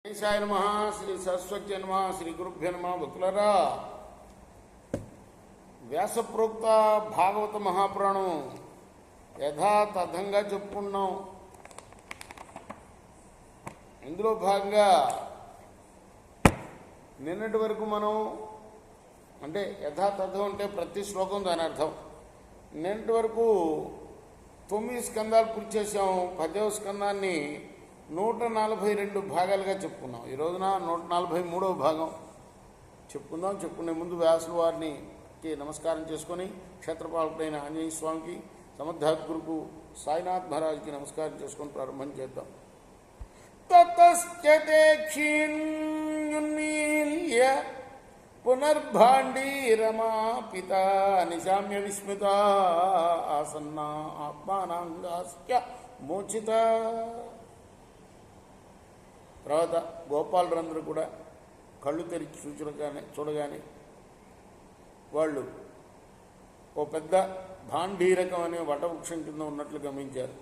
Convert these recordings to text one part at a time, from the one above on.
గణేశాయ నమః. శ్రీ సరస్వతి నమః. శ్రీ గురుభ్యో నమః. భక్తులారా, వ్యాసప్రోక్త భాగవత మహాపురాణం యథాతథంగా చెప్పుకున్నాం. ఇందులో భాగంగా నిన్నటి వరకు మనం అంటే యథాతథం అంటే ప్రతి శ్లోకం దాని అర్థం. నిన్నటి వరకు 9 స్కందాలు పూర్తి చేసాం. 10వ స్కందాన్ని 142 భాగాలుగా చెప్పుకున్నాం. ఈ రోజున 143వ భాగం చెప్పుకుందాం. చెప్పుకునే ముందు వ్యాసుల వారిని నమస్కారం చేసుకొని క్షేత్రపాలకుడైన ఆంజనేయ స్వామికి, సమర్థాత్గురుకు సాయినాథ్ మహారాజ్కి నమస్కారం చేసుకొని ప్రారంభం చేద్దాం. తతశ్చతే క్షీణ్యున్మీల్య పునర్భాండీరమాపిత నిశామ్య విస్మిత ఆసన్నా ఆత్మానాంగాస్య మోచిత. తర్వాత గోపాలురందరూ కూడా కళ్ళు తెరిచి చూడగానే వాళ్ళు ఓ పెద్ద భాండీరకం అనే వటవృక్షం కింద ఉన్నట్లు గమనించారు.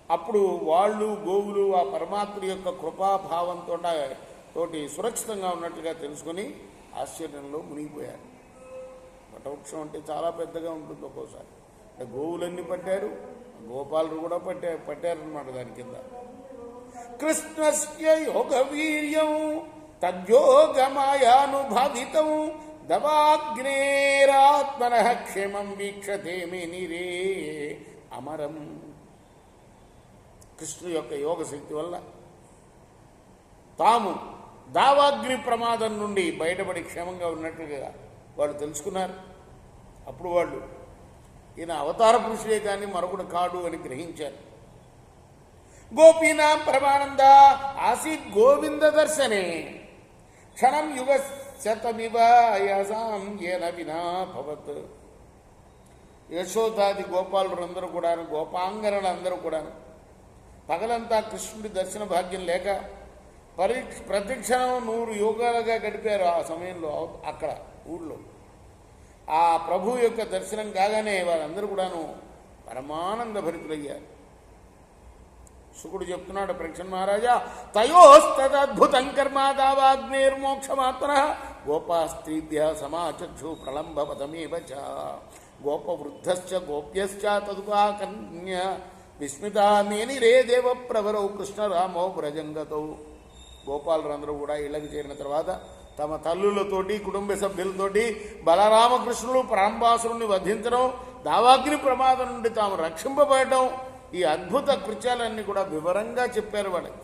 అప్పుడు వాళ్ళు గోవులు ఆ పరమాత్మ యొక్క కృపాభావంతో తోటి సురక్షితంగా ఉన్నట్లుగా తెలుసుకొని ఆశ్చర్యంలో మునిగిపోయారు. వటవృక్షం అంటే చాలా పెద్దగా ఉంటుంది. ఒక్కోసారి అంటే గోవులన్నీ పట్టారు, గోపాలుడు కూడా పట్టారనమాట దాని కింద. కృష్ణస్య యోగ వీర్యం తద్యోగమాయానుభావితం దవాగ్నేరాత్మనః క్షేమం వీక్షతే మే నీరే అమరం. కృష్ణుని యొక్క యోగ శక్తి వల్ల తాము దావాగ్ని ప్రమాదం నుండి బయటపడి క్షేమంగా ఉన్నట్లుగా వాళ్ళు తెలుసుకున్నారు. అప్పుడు వాళ్ళు ఈయన అవతార పురుషుడే కానీ మరొకడు కాడు అని గ్రహించారు. గోపీనాం ప్రమానంద ఆసీత్ గోవింద దర్శనే క్షణం యుగ శతమివ యసాం ఏన వినా భవత్. యశోదాది గోపాలులందరూ కూడాను, గోపాంగనలందరూ కూడాను పగలంతా కృష్ణుడి దర్శన భాగ్యం లేక ప్రతిక్షణం 100 యుగాలుగా గడిపారు. ఆ సమయంలో అక్కడ ఊళ్ళో ఆ ప్రభు యొక్క దర్శనం కాగానే వారందరూ కూడాను పరమానంద భరితులయ్యారు. శుకుడు చెప్తున్నాడు, పరీక్షణ్ మహారాజా, తయోస్తదద్భుతం కర్మ దావాగ్నేర్మోక్షమాత్మన గోపాస్త్రీభ్య సమాచక్షు ప్రళంబపదమేవ చ గోపవృద్ధశ్చ గోప్యశ్చ తదుపాకన్య విస్మితా మేనిరే దేవ ప్రవరౌ కృష్ణరామో వ్రజంగతౌ. గోపాలులందరూ కూడా ఇళ్ళకి చేరిన తర్వాత తమ తల్లులతోటి, కుటుంబ సభ్యులతోటి బలరామకృష్ణులు ప్రాంబాసురుణ్ణి వధించడం, దావాగ్ని ప్రమాదం నుండి తాము రక్షింపబడటం, ఈ అద్భుత కృత్యాలన్నీ కూడా వివరంగా చెప్పారు వాళ్ళకి.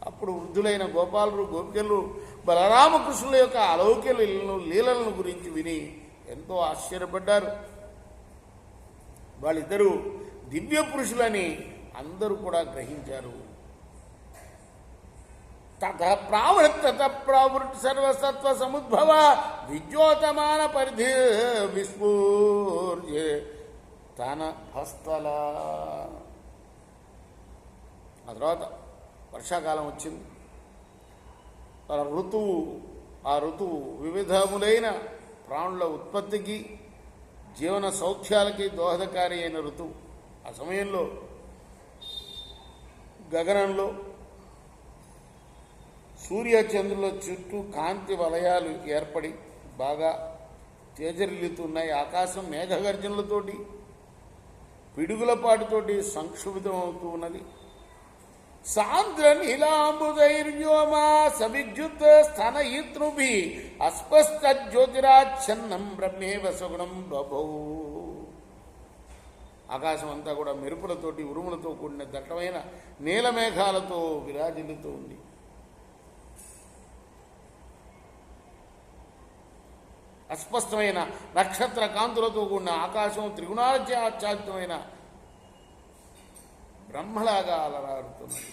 అప్పుడు వృద్ధులైన గోపాలుడు, గోపికలు బలరామకృష్ణుల యొక్క అలౌకిక లీలలను గురించి విని ఎంతో ఆశ్చర్యపడ్డారు. వాళ్ళిద్దరూ దివ్య పురుషులని అందరూ కూడా గ్రహించారు. ప్రావృత్ సర్వసత్వ సముద్భవ విద్యోతమాన పరిధి విస్ఫూర్య తన హస్తల. ఆ తర్వాత వర్షాకాలం వచ్చింది. ఆ ఋతువు వివిధములైన ప్రాణుల ఉత్పత్తికి, జీవన సౌఖ్యాలకి దోహదకారి అయిన ఋతువు. ఆ సమయంలో గగనంలో సూర్యచంద్రుల చుట్టూ కాంతి వలయాలు ఏర్పడి బాగా తేజరిల్లుతున్నాయి. ఆకాశం మేఘగర్జనలతోటి, పిడుగులపాటుతోటి సంక్షుభితమవుతూ ఉన్నది. సాంద్ర నీలాంబుదైర్వ్యోమా సవిద్యుత్ స్థనయితృభి అస్పష్ట జ్యోతిరాచ్ఛన్నం బ్రహ్మేవ సగుణం బభౌ. ఆకాశం అంతా కూడా మెరుపులతోటి, ఉరుములతో కూడిన దట్టమైన నీలమేఘాలతో విరాజిల్లుతూ ఉంది. అస్పష్టమైన నక్షత్ర కాంతులతో కూడిన ఆకాశం త్రిగుణాచాత్యమైన బ్రహ్మలాగా అలరాడుతున్నది.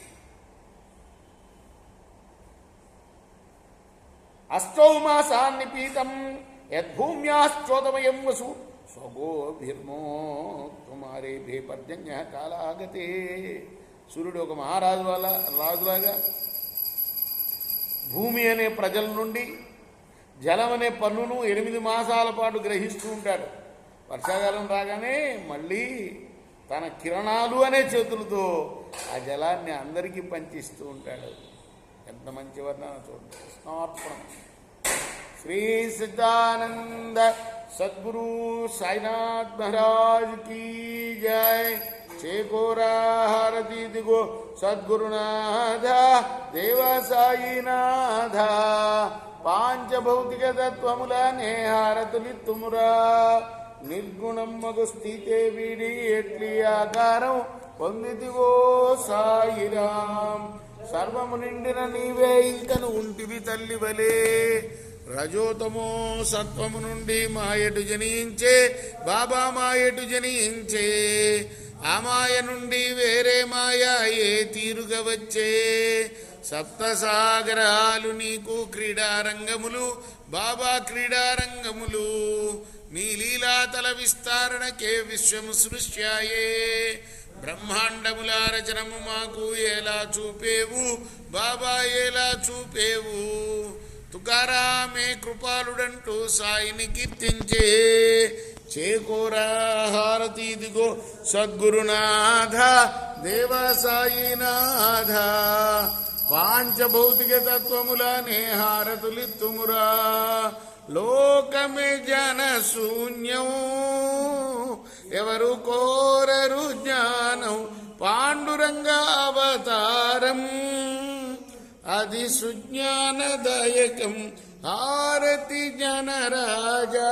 అష్టౌ మాసాన్ని పీతం యద్భూమ్యాశ్చోదమయం వసు స్వగోభిర్మో కుమారేభే పర్జన్య కాలాగతే. సూర్యుడు ఒక రాజులాగా భూమి అనే ప్రజల నుండి జలం అనే పన్నును 8 మాసాల పాటు గ్రహిస్తూ ఉంటాడు. వర్షాకాలం రాగానే మళ్ళీ తన కిరణాలు అనే చేతులతో ఆ జలాన్ని అందరికీ పంచిస్తూ ఉంటాడు. ఎంత మంచి వర్ణన చూడండి. కృష్ణార్పణం. శ్రీ సచ్చిదానంద సద్గురు సాయినాథ్ మహారాజ్ కీ జై. చేకోరా హారతి దిగో సద్గురునాథ దేవ సాయినాథ. పాంచభౌతిక తత్వములనే హారతులిత్తుమురా. నిర్గుణం మగు స్థితే వీడి ఎట్లి ఆకారం పొందిదిగో సాయిరాం. సర్వము నిండిన నీవే ఇంకను ఉంటివి తల్లివలే. రజోతమో సత్వము నుండి మాయటు జనించే బాబా మాయటు జనించే. ఆ మాయ నుండి వేరే మాయ ఏ తీరుగా వచ్చే. సప్తసాగరాలు నీకు క్రీడారంగములు బాబా క్రీడారంగములు. నీ లీలాతల విస్తారణకే విశ్వము సృష్ట్యాయే. బ్రహ్మాండముల రచనము మాకు ఎలా చూపేవు బాబా ఎలా చూపేవు. తుకారామే కృపాలుడంటూ సాయిని కీర్తించే. చేకోరా హారతి దిగో సద్గురునాథ దేవ సాయినాథ. పాంచభౌతిక తత్వములనే హారతులిత్తుమురా. లోకమే జన శూన్యం ఎవరు కోరరు జ్ఞానం. పాండురంగ అవతారం అది సుజ్ఞానదాయకం. హారతి జనరాజా.